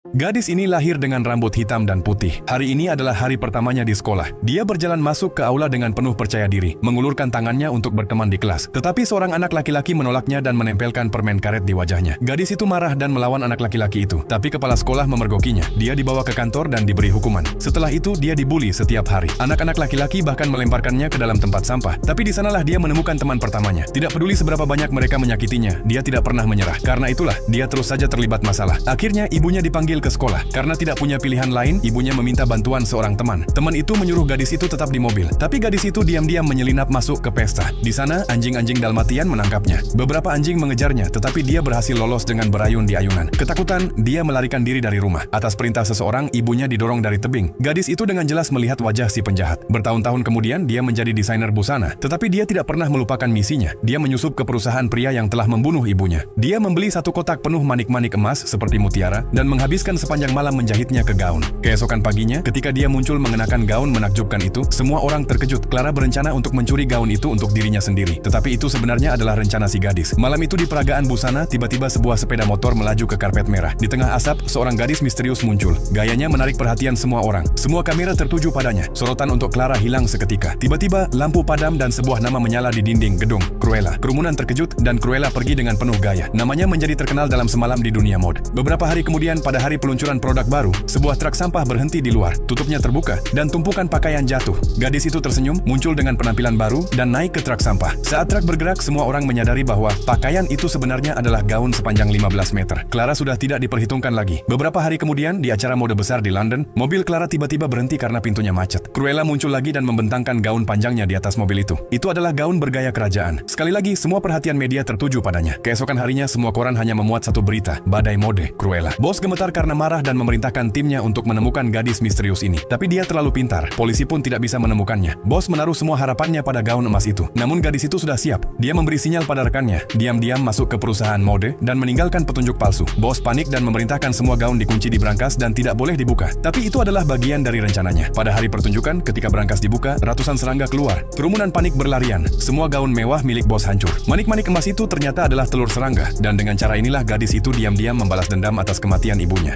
Gadis ini lahir dengan rambut hitam dan putih. Hari ini adalah hari pertamanya di sekolah. Dia berjalan masuk ke aula dengan penuh percaya diri, mengulurkan tangannya untuk berteman di kelas. Tetapi seorang anak laki-laki menolaknya dan menempelkan permen karet di wajahnya. Gadis itu marah dan melawan anak laki-laki itu. Tapi kepala sekolah memergokinya. Dia dibawa ke kantor dan diberi hukuman. Setelah itu, dia dibully setiap hari. Anak-anak laki-laki bahkan melemparkannya ke dalam tempat sampah. Tapi di sanalah dia menemukan teman pertamanya. Tidak peduli seberapa banyak mereka menyakitinya, dia tidak pernah menyerah. Karena itulah, dia terus saja terlibat masalah. Akhirnya, ibunya dipanggil ke sekolah. Karena tidak punya pilihan lain, ibunya meminta bantuan seorang teman. Teman itu menyuruh gadis itu tetap di mobil. Tapi gadis itu diam-diam menyelinap masuk ke pesta. Di sana, anjing-anjing Dalmatian menangkapnya. Beberapa anjing mengejarnya, tetapi dia berhasil lolos dengan berayun di ayunan. Ketakutan, dia melarikan diri dari rumah. Atas perintah seseorang, ibunya didorong dari tebing. Gadis itu dengan jelas melihat wajah si penjahat. Bertahun-tahun kemudian, dia menjadi desainer busana. Tetapi dia tidak pernah melupakan misinya. Dia menyusup ke perusahaan pria yang telah membunuh ibunya. Dia membeli satu kotak penuh manik-manik emas seperti mutiara dan menghabiskan sepanjang malam menjahitnya ke gaun. Keesokan paginya, ketika dia muncul mengenakan gaun menakjubkan itu, semua orang terkejut. Clara berencana untuk mencuri gaun itu untuk dirinya sendiri. Tetapi itu sebenarnya adalah rencana si gadis. Malam itu di peragaan busana, tiba-tiba sebuah sepeda motor melaju ke karpet merah. Di tengah asap, seorang gadis misterius muncul. Gayanya menarik perhatian semua orang. Semua kamera tertuju padanya. Sorotan untuk Clara hilang seketika. Tiba-tiba, lampu padam dan sebuah nama menyala di dinding gedung. Cruella. Kerumunan terkejut dan Cruella pergi dengan penuh gaya. Namanya menjadi terkenal dalam semalam di dunia mode. Beberapa hari kemudian, pada hari peluncuran produk baru, sebuah truk sampah berhenti di luar, tutupnya terbuka, dan tumpukan pakaian jatuh. Gadis itu tersenyum, muncul dengan penampilan baru, dan naik ke truk sampah. Saat truk bergerak, semua orang menyadari bahwa pakaian itu sebenarnya adalah gaun sepanjang 15 meter. Clara sudah tidak diperhitungkan lagi. Beberapa hari kemudian, di acara mode besar di London, mobil Clara tiba-tiba berhenti karena pintunya macet. Cruella muncul lagi dan membentangkan gaun panjangnya di atas mobil itu. Itu adalah gaun bergaya kerajaan. Sekali lagi, semua perhatian media tertuju padanya. Keesokan harinya, semua koran hanya memuat satu berita, badai mode, Cruella. Bos gemetar karena marah dan memerintahkan timnya untuk menemukan gadis misterius ini. Tapi dia terlalu pintar, polisi pun tidak bisa menemukannya. Bos menaruh semua harapannya pada gaun emas itu. Namun gadis itu sudah siap. Dia memberi sinyal pada rekannya, diam-diam masuk ke perusahaan mode dan meninggalkan petunjuk palsu. Bos panik dan memerintahkan semua gaun dikunci di brankas dan tidak boleh dibuka. Tapi itu adalah bagian dari rencananya. Pada hari pertunjukan, ketika brankas dibuka, ratusan serangga keluar. Kerumunan panik berlarian. Semua gaun mewah milik bos hancur. Manik-manik emas itu ternyata adalah telur serangga. Dan dengan cara inilah gadis itu diam-diam membalas dendam atas kematian ibunya.